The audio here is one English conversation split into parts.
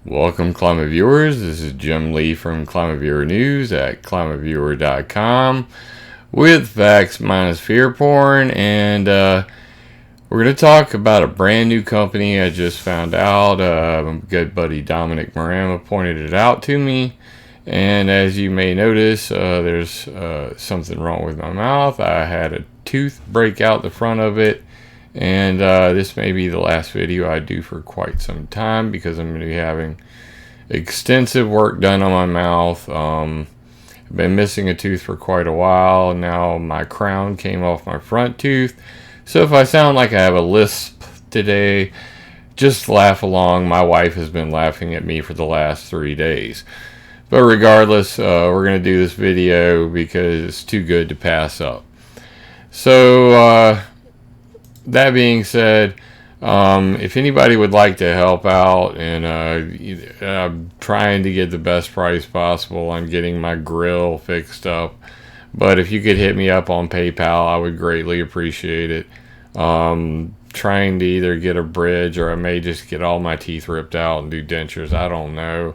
Welcome, Climate Viewers. This is Jim Lee from ClimateViewer News at ClimateViewer.com with facts minus fear porn, and we're going to talk about a brand new company I just found out. My good buddy Dominic Marama pointed it out to me, and as you may notice, there's something wrong with my mouth. I had a tooth break out the front of it. And this may be the last video I do for quite some time because I'm going to be having extensive work done on my mouth. I've been missing a tooth for quite a while. Now my crown came off my front tooth. So if I sound like I have a lisp today, just laugh along. My wife has been laughing at me for the last 3 days. But regardless, we're going to do this video because it's too good to pass up. So, that being said, if anybody would like to help out, and I'm trying to get the best price possible, I'm getting my grill fixed up. But if you could hit me up on PayPal, I would greatly appreciate it. Trying to either get a bridge, or I may just get all my teeth ripped out and do dentures. I don't know.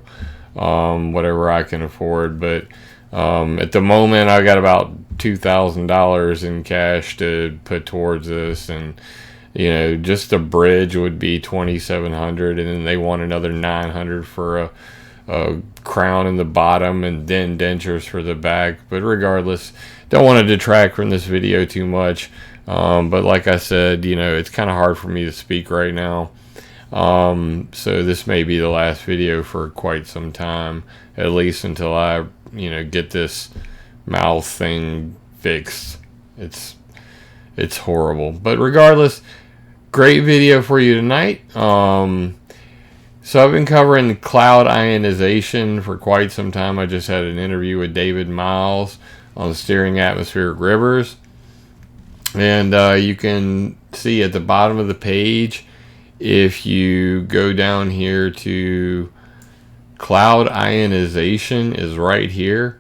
Whatever I can afford. But at the moment, I got about $2,000 in cash to put towards this, and just a bridge would be $2,700, and then they want another $900 for a crown in the bottom, and then dentures for the back. But regardless, don't want to detract from this video too much. But like I said, it's kind of hard for me to speak right now. So this may be the last video for quite some time, at least until I get this mouth thing fixed. It's horrible, but regardless, great video for you tonight. So I've been covering cloud ionization for quite some time. I just had an interview with David Miles on steering atmospheric rivers, and you can see at the bottom of the page, if you go down here to cloud ionization is right here.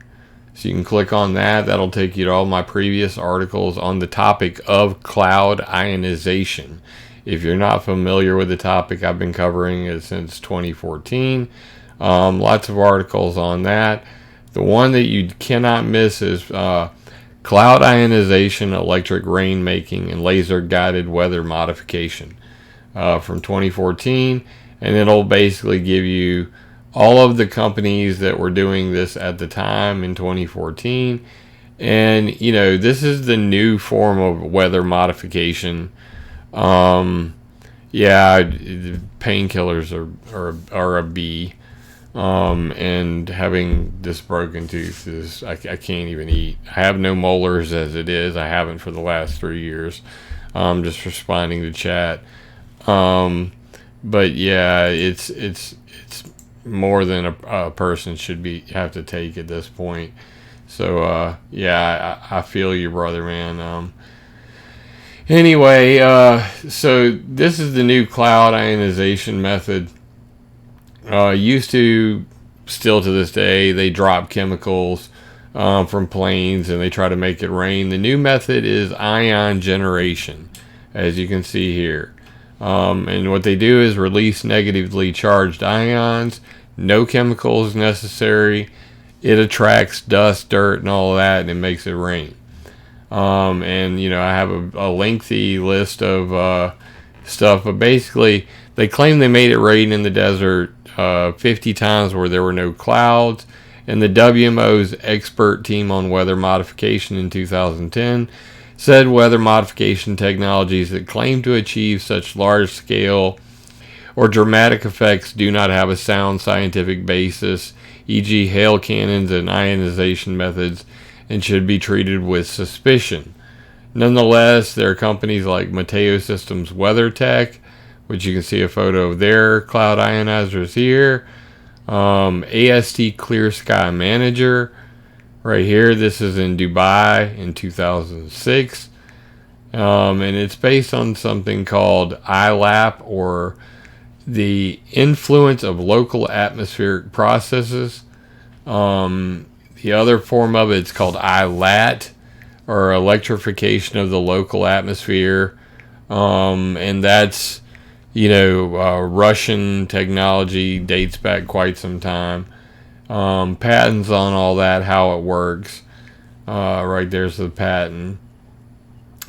So you can click on that. That'll take you to all my previous articles on the topic of cloud ionization. If you're not familiar with the topic, I've been covering it since 2014. Lots of articles on that. The one that you cannot miss is cloud ionization, electric rainmaking, and laser guided weather modification from 2014. And it'll basically give you all of the companies that were doing this at the time in 2014. And, this is the new form of weather modification. Painkillers are a B. And having this broken tooth is, I can't even eat. I have no molars as it is. I haven't for the last 3 years. Just responding to chat. But yeah, it's more than a person should have to take at this point. So I feel you, brother, man. Anyway, so this is the new cloud ionization method. Used to, still to this day, they drop chemicals from planes and they try to make it rain. The new method is ion generation, as you can see here. And what they do is release negatively charged ions. No chemicals necessary. It attracts dust, dirt, and all of that, and it makes it rain. And I have a lengthy list of stuff, but basically they claim they made it rain in the desert 50 times where there were no clouds. And the WMO's expert team on weather modification in 2010 said weather modification technologies that claim to achieve such large-scale or dramatic effects do not have a sound scientific basis, e.g. hail cannons and ionization methods, and should be treated with suspicion. Nonetheless, there are companies like Mateo Systems WeatherTech, which you can see a photo of their cloud ionizers here, AST Clear Sky Manager, right here. This is in Dubai in 2006. And it's based on something called ILAP, or the influence of local atmospheric processes. The other form of it's called ILAT, or electrification of the local atmosphere. And that's Russian technology, dates back quite some time. Patents on all that, how it works. Right there's the patent.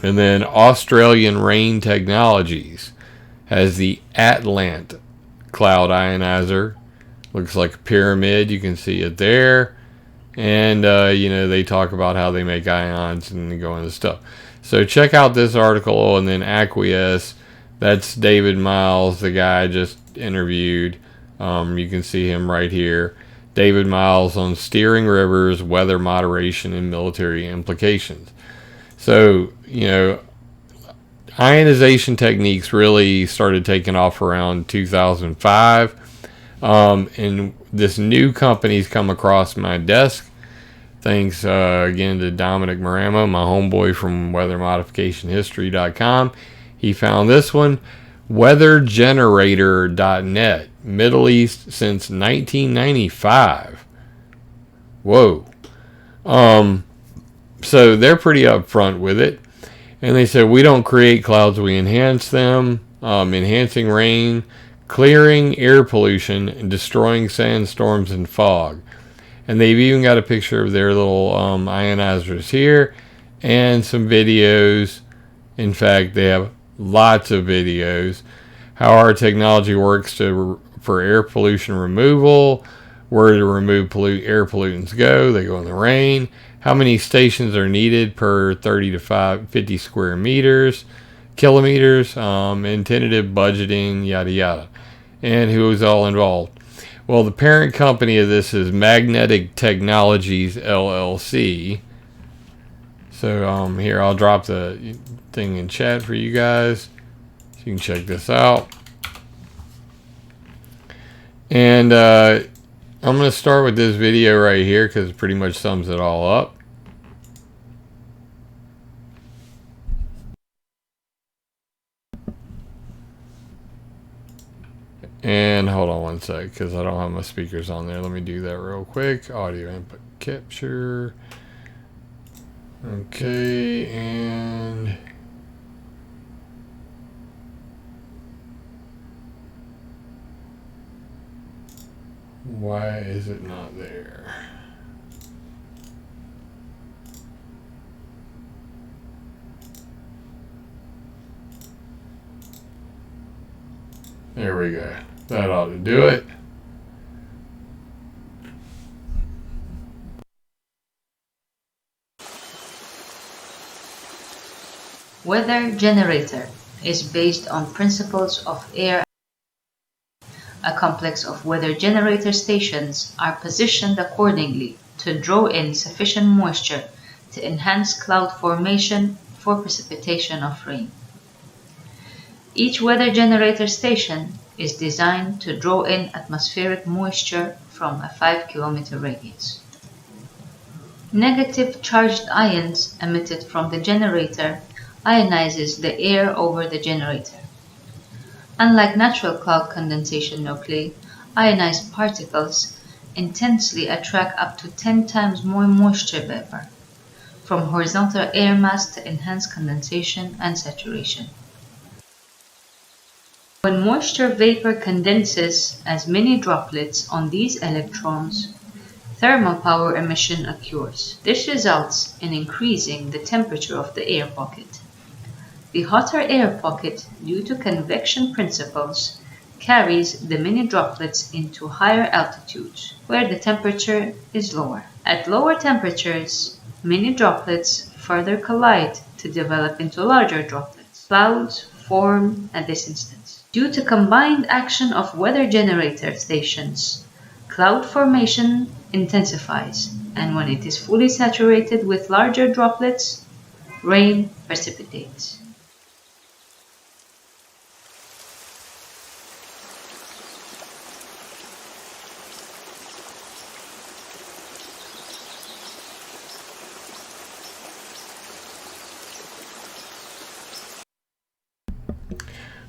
And then Australian Rain Technologies has the Atlant cloud ionizer. Looks like a pyramid. You can see it there. And, they talk about how they make ions and go into stuff. So check out this article and then Acquiesce. That's David Miles, the guy I just interviewed. You can see him right here. David Miles on steering rivers, weather moderation, and military implications. So, ionization techniques really started taking off around 2005. And this new company's come across my desk. Thanks again to Dominic Maramo, my homeboy from weathermodificationhistory.com. He found this one, weathergenerator.net, Middle East since 1995. Whoa. So they're pretty upfront with it. And they said, we don't create clouds, we enhance them, enhancing rain, clearing air pollution, and destroying sandstorms and fog. And they've even got a picture of their little ionizers here and some videos. In fact, they have lots of videos. How our technology works for air pollution removal, where to remove air pollutants go. They go in the rain. How many stations are needed per 30 to 50 square kilometers, and tentative budgeting, yada yada. And who is all involved? Well, the parent company of this is Magnetic Technologies LLC. So here, I'll drop the thing in chat for you guys so you can check this out. And I'm going to start with this video right here because it pretty much sums it all up. And hold on one sec because I don't have my speakers on there. Let me do that real quick. Audio input capture. Okay, and why is it not there? There we go. That ought to do it. Weather generator is based on principles of air. A complex of weather generator stations are positioned accordingly to draw in sufficient moisture to enhance cloud formation for precipitation of rain. Each weather generator station is designed to draw in atmospheric moisture from a 5-kilometer radius. Negative charged ions emitted from the generator ionizes the air over the generator. Unlike natural cloud condensation nuclei, ionized particles intensely attract up to 10 times more moisture vapor from horizontal air mass to enhance condensation and saturation. When moisture vapor condenses as many droplets on these electrons, thermal power emission occurs. This results in increasing the temperature of the air pocket. The hotter air pocket, due to convection principles, carries the many droplets into higher altitudes, where the temperature is lower. At lower temperatures, many droplets further collide to develop into larger droplets. Clouds form at this instance. Due to combined action of weather generator stations, cloud formation intensifies, and when it is fully saturated with larger droplets, rain precipitates.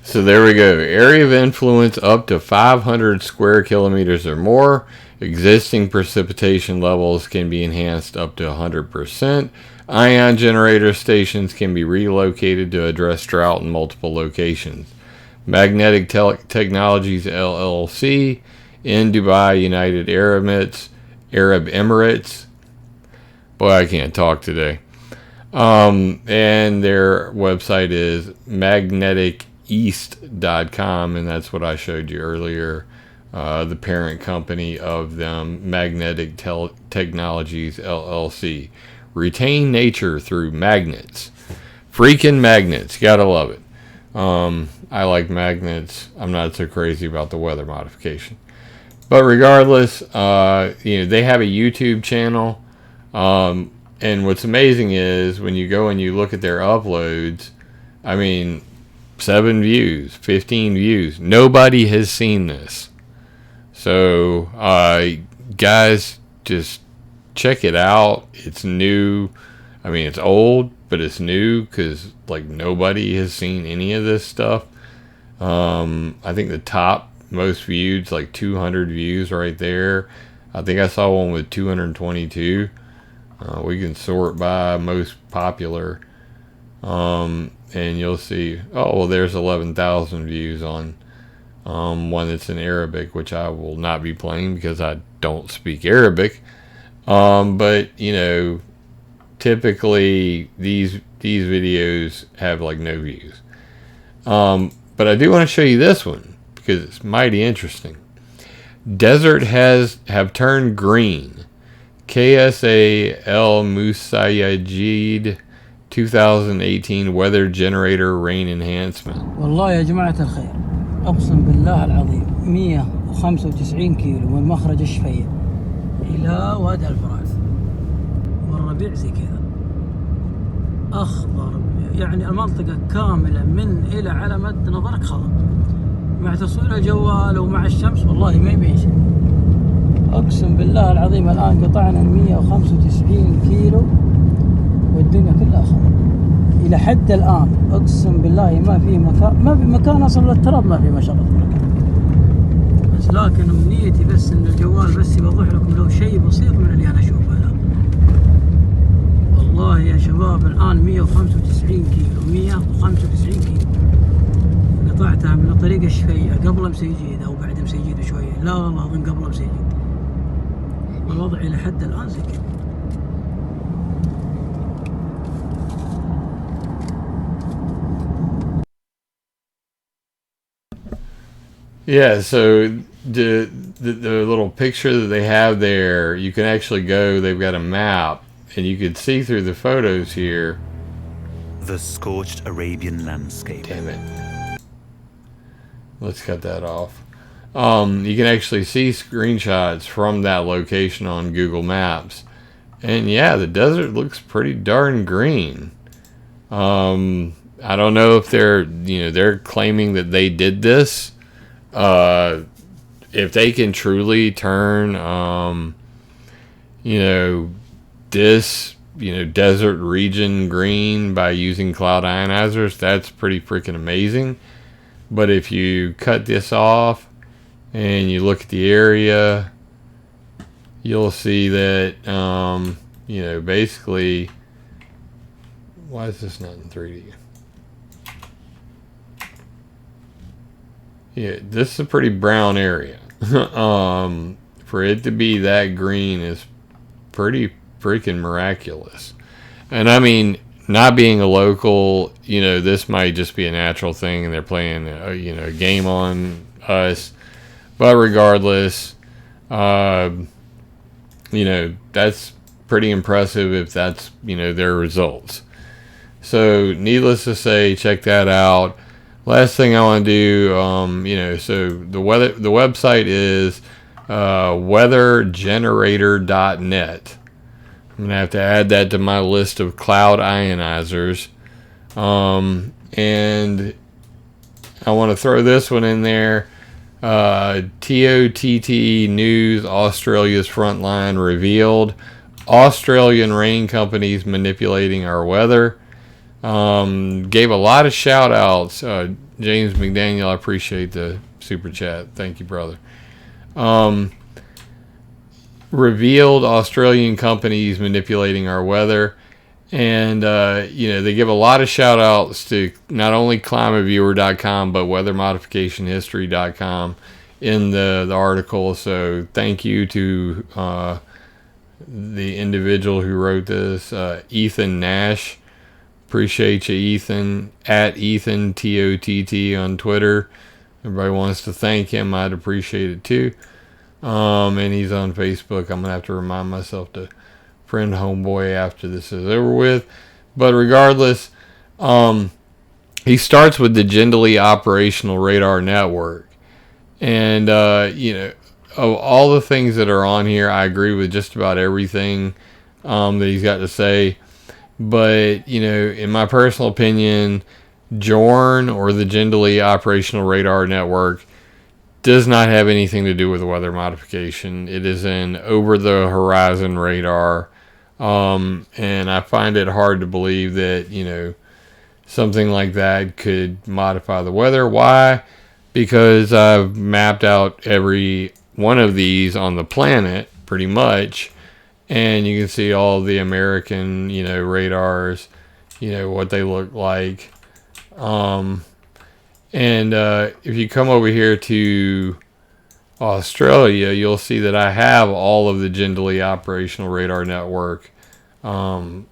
So there we go. Area of influence up to 500 square kilometers or more. Existing precipitation levels can be enhanced up to 100%. Ion generator stations can be relocated to address drought in multiple locations. Magnetic Technologies LLC in Dubai, United Arab Emirates. Boy, I can't talk today. And their website is magneticeast.com, and that's what I showed you earlier. The parent company of them, Magnetic Technologies LLC. Retain nature through magnets. Freaking magnets. Gotta love it. I like magnets. I'm not so crazy about the weather modification. But regardless, they have a YouTube channel. And what's amazing is when you go and you look at their uploads, 7 views, 15 views. Nobody has seen this. So, guys, just check it out. It's new. It's old, but it's new because, nobody has seen any of this stuff. I think the top most viewed, 200 views right there. I think I saw one with 222. We can sort by most popular. And you'll see, there's 11,000 views on one that's in Arabic, which I will not be playing because I don't speak Arabic. But typically these videos have no views. But I do want to show you this one because it's mighty interesting. Desert have turned green. KSA El Musayajid 2018 weather generator rain enhancement. والله يا جماعة الخير أقسم بالله العظيم 195 كيلو من مخرج الشفية إلى وادي الفرات والربيع زي كذا أخضر، يعني المنطقة كاملة من إلى على مد نظرك خضر، مع تصوير الجوال ومع الشمس والله ما يبين شيء. أقسم بالله العظيم الآن قطعنا 195 كيلو والدنيا كلها خضر إلى حد الآن. أقسم بالله ما في مكان أصلا للتراب، ما في ما شاء الله. بس لكن أمنيتي بس إن الجوال بس يوضح لكم لو شيء بسيط من اللي أنا أشوفه الآن. والله يا شباب الآن 195 كيلو 195 كيلو قطعتها من طريق الشفية قبل مسيجيد أو بعد مسيجيد شوية. لا والله أظن قبل مسيجيد. الوضع إلى حد الآن زي كذا. Yeah, so the little picture that they have there, you can actually go, they've got a map, and you can see through the photos here. The scorched Arabian landscape. Damn it. Let's cut that off. You can actually see screenshots from that location on Google Maps. And yeah, the desert looks pretty darn green. I don't know if they're claiming that they did this. If they can truly turn, this, desert region green by using cloud ionizers, that's pretty freaking amazing. But if you cut this off and you look at the area, you'll see that, basically, why is this not in 3D? Yeah, this is a pretty brown area. For it to be that green is pretty freaking miraculous. And not being a local, this might just be a natural thing and they're playing, a game on us. But regardless, that's pretty impressive if that's, their results. So needless to say, check that out. Last thing I want to do, so the website is weathergenerator.net. I'm going to have to add that to my list of cloud ionizers. And I want to throw this one in there. TOTT News, Australia's Frontline revealed Australian rain companies manipulating our weather. Gave a lot of shout outs. James McDaniel, I appreciate the super chat. Thank you, brother. Revealed Australian companies manipulating our weather. And, they give a lot of shout outs to not only ClimateViewer.com, but WeatherModificationHistory.com in the article. So thank you to the individual who wrote this, Ethan Nash. Appreciate you, Ethan. At Ethan TOTT on Twitter. Everybody wants to thank him. I'd appreciate it too. And he's on Facebook. I'm going to have to remind myself to friend homeboy after this is over with. But regardless, he starts with the Gindley Operational Radar Network. And, of all the things that are on here, I agree with just about everything that he's got to say. But, in my personal opinion, JORN, or the Gindley Operational Radar Network, does not have anything to do with weather modification. It is an over-the-horizon radar. And I find it hard to believe that, something like that could modify the weather. Why? Because I've mapped out every one of these on the planet, pretty much. And you can see all the American, radars, what they look like. And if you come over here to Australia, you'll see that I have all of the Gindley Operational Radar Network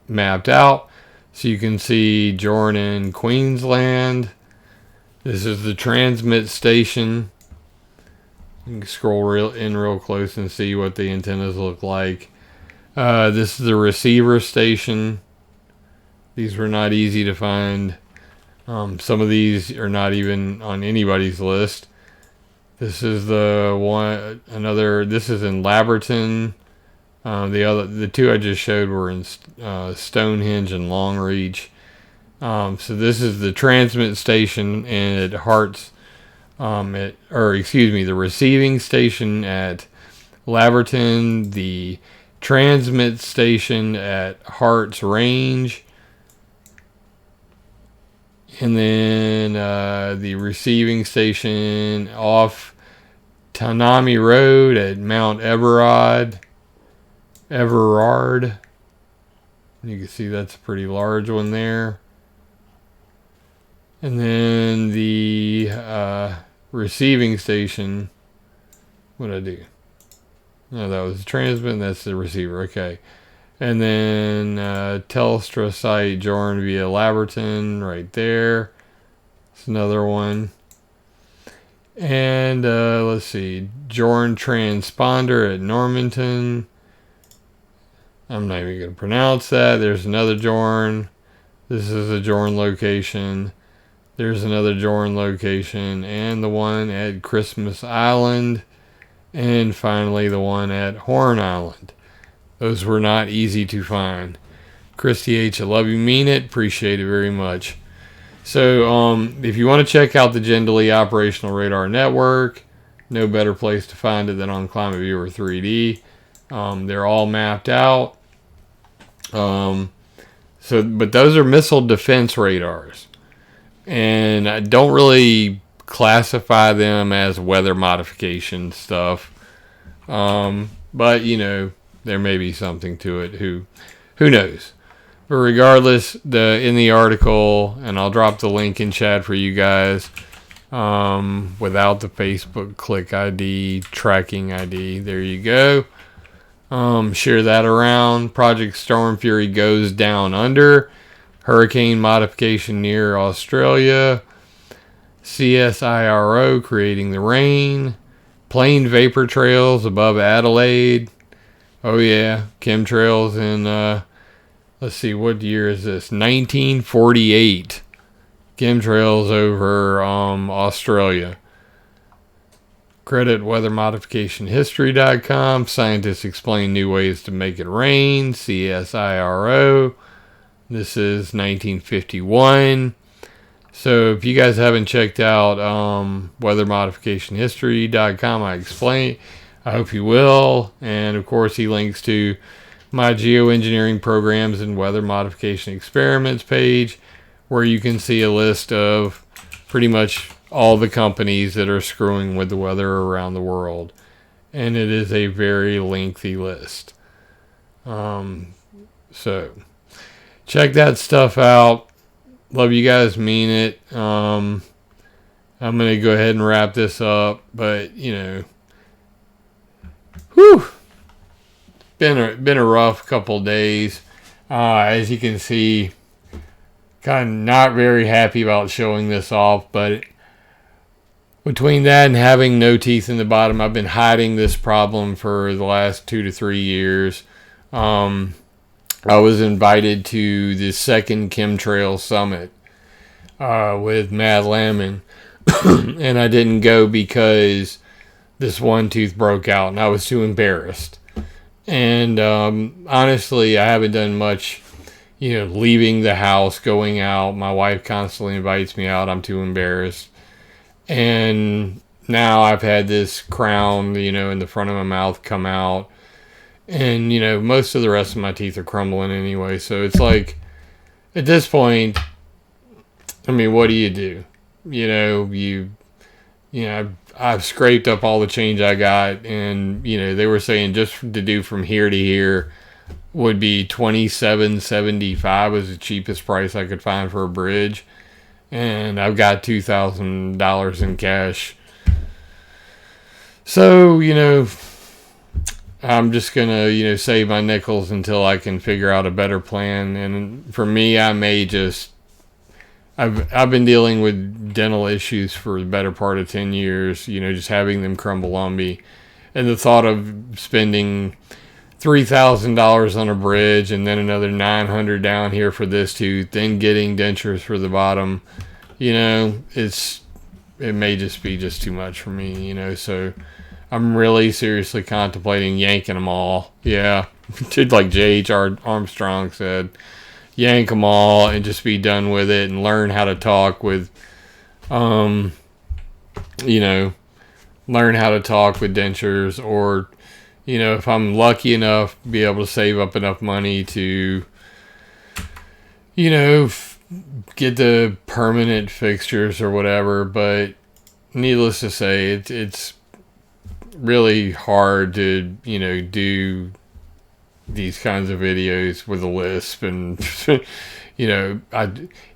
mapped out. So you can see JORN in Queensland. This is the transmit station. You can scroll real close and see what the antennas look like. This is the receiver station. These were not easy to find. Some of these are not even on anybody's list. This is the one. This is in Laverton. The two I just showed were in Stonehenge and Longreach. So this is the transmit station at Hearts. The receiving station at Laverton. The transmit station at Hearts Range, and then the receiving station off Tanami Road at Mount Everard. You can see that's a pretty large one there. And then the receiving station, what'd I do? No, that was the transmit, and that's the receiver. Okay. And then Telstra site, JORN via Laverton, right there. It's another one. And let's see, JORN transponder at Normanton. I'm not even going to pronounce that. There's another JORN. This is a JORN location. There's another JORN location. And the one at Christmas Island. And finally, the one at Horn Island. Those were not easy to find. Christy H., I love you, mean it. Appreciate it very much. So, if you want to check out the Gindley Operational Radar Network, no better place to find it than on ClimateViewer 3D. They're all mapped out. But those are missile defense radars. And I don't really classify them as weather modification stuff. But, there may be something to it. Who knows? But regardless, in the article, and I'll drop the link in chat for you guys, without the Facebook click ID, tracking ID. There you go. Share that around. Project Storm Fury goes down under. Hurricane modification near Australia. CSIRO creating the rain. Plane vapor trails above Adelaide. Oh yeah, chemtrails in, let's see, what year is this? 1948. Chemtrails over Australia. Credit WeatherModificationHistory.com. Scientists explain new ways to make it rain. CSIRO. This is 1951. So if you guys haven't checked out WeatherModificationHistory.com, I explain. I hope you will. And of course, he links to my geoengineering programs and weather modification experiments page, where you can see a list of pretty much all the companies that are screwing with the weather around the world. And it is a very lengthy list. So check that stuff out. Love you guys, mean it. I'm gonna go ahead and wrap this up, but whew, been a rough couple days. As you can see, kind of not very happy about showing this off, but between that and having no teeth in the bottom, I've been hiding this problem for the last 2 to 3 years. I was invited to the second chemtrail summit with Mad Lemon, and I didn't go because this one tooth broke out, and I was too embarrassed. And honestly, I haven't done much, leaving the house, going out. My wife constantly invites me out. I'm too embarrassed. And now I've had this crown, in the front of my mouth come out. And, most of the rest of my teeth are crumbling anyway. So it's like, at this point, I mean, what do you do? I've scraped up all the change I got. And, they were saying just to do from here to here would be $27.75 was the cheapest price I could find for a bridge. And I've got $2,000 in cash. So, I'm just going to, save my nickels until I can figure out a better plan. And for me, I may just, I've been dealing with dental issues for the better part of 10 years, just having them crumble on me. And the thought of spending $3,000 on a bridge and then another $900 down here for this tooth, then getting dentures for the bottom, it may just be just too much for me, so I'm really seriously contemplating yanking them all. Yeah, like J.H.R. Armstrong said, yank them all and just be done with it and learn how to talk with, learn how to talk with dentures, or, if I'm lucky enough, be able to save up enough money to, get the permanent fixtures or whatever. But needless to say, it's really hard to, do these kinds of videos with a lisp. And,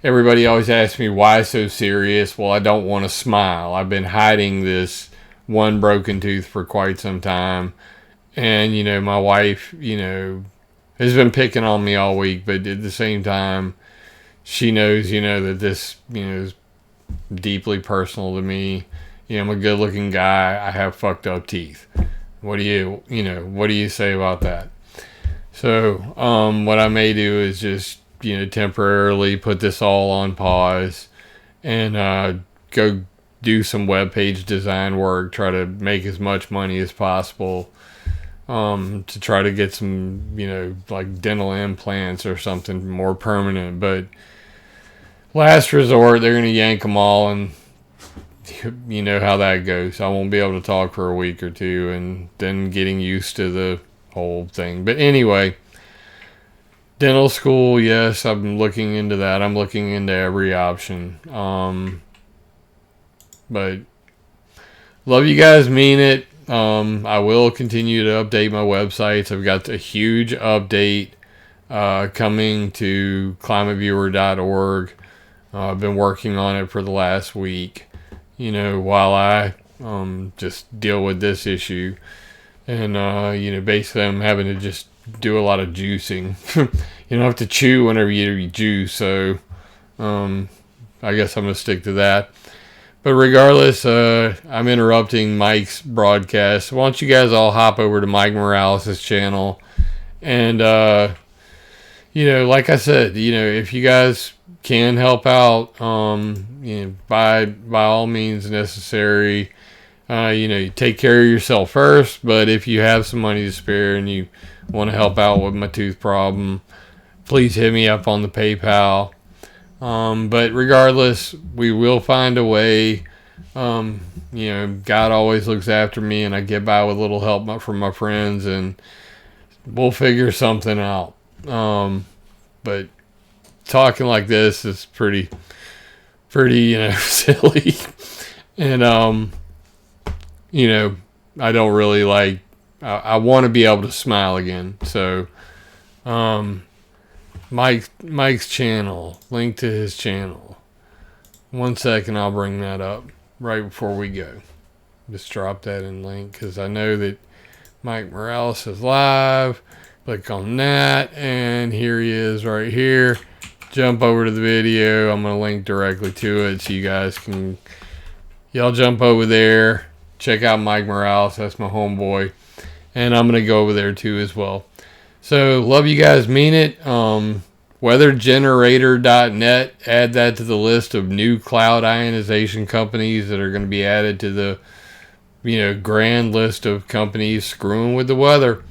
everybody always asks me, why so serious? Well, I don't want to smile. I've been hiding this one broken tooth for quite some time. And, my wife, has been picking on me all week, but at the same time, she knows, that this, is deeply personal to me. I'm a good looking guy. I have fucked up teeth. What do you say about that? So, what I may do is just, temporarily put this all on pause and, go do some web page design work, try to make as much money as possible, to try to get some, like dental implants or something more permanent. But last resort, they're going to yank them all, and you know how that goes. I won't be able to talk for a week or two, and then getting used to the whole thing. But anyway, dental school, yes, I'm looking into that. I'm looking into every option. But love you guys, mean it. I will continue to update my websites. I've got a huge update coming to ClimateViewer.org. I've been working on it for the last week, while I just deal with this issue. And, basically I'm having to just do a lot of juicing. You don't have to chew whenever you juice, so I guess I'm going to stick to that. But regardless, I'm interrupting Mike's broadcast. Why don't you guys all hop over to Mike Morales' channel. And, like I said, if you guys can help out, by all means necessary, you take care of yourself first. But if you have some money to spare and you want to help out with my tooth problem, please hit me up on the PayPal. But regardless, we will find a way. God always looks after me, and I get by with a little help from my friends, and we'll figure something out. But talking like this is pretty, silly. And, I don't really like, I want to be able to smile again. So, Mike's channel. Link to his channel. 1 second, I'll bring that up right before we go. Just drop that in link because I know that Mike Morales is live. Click on that, and here he is right here. Jump over to the video. I'm going to link directly to it so you guys can, y'all jump over there. Check out Mike Morales. That's my homeboy. And I'm going to go over there too as well. So, love you guys, mean it. Weathergenerator.net, add that to the list of new cloud ionization companies that are going to be added to the, grand list of companies screwing with the weather.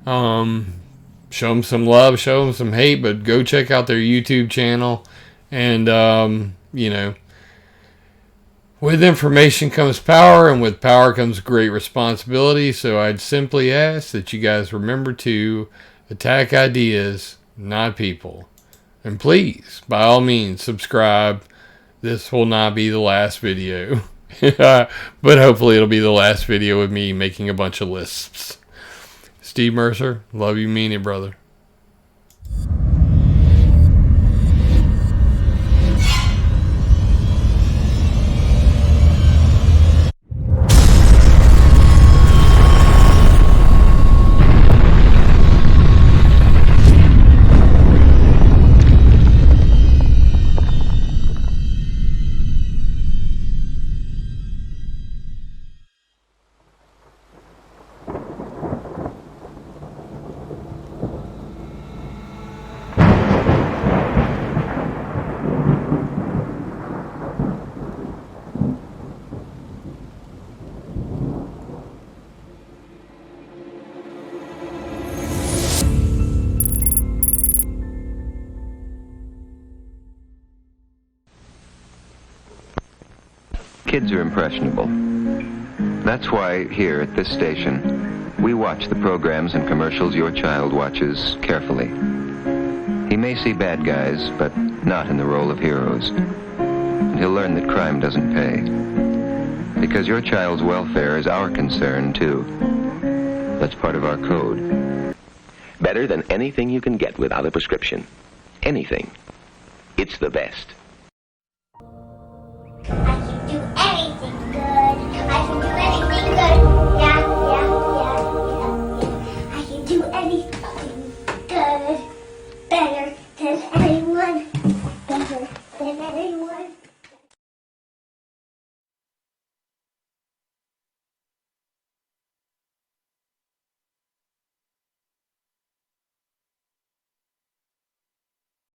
Show them some love, show them some hate, but go check out their YouTube channel. And, with information comes power, and with power comes great responsibility. So I'd simply ask that you guys remember to attack ideas, not people. And please, by all means, subscribe. This will not be the last video. But hopefully it'll be the last video of me making a bunch of lists. Steve Mercer, love you, mean it, brother. Kids are impressionable. That's why here at this station, we watch the programs and commercials your child watches carefully. He may see bad guys, but not in the role of heroes. And he'll learn that crime doesn't pay. Because your child's welfare is our concern, too. That's part of our code. Better than anything you can get without a prescription. Anything. It's the best.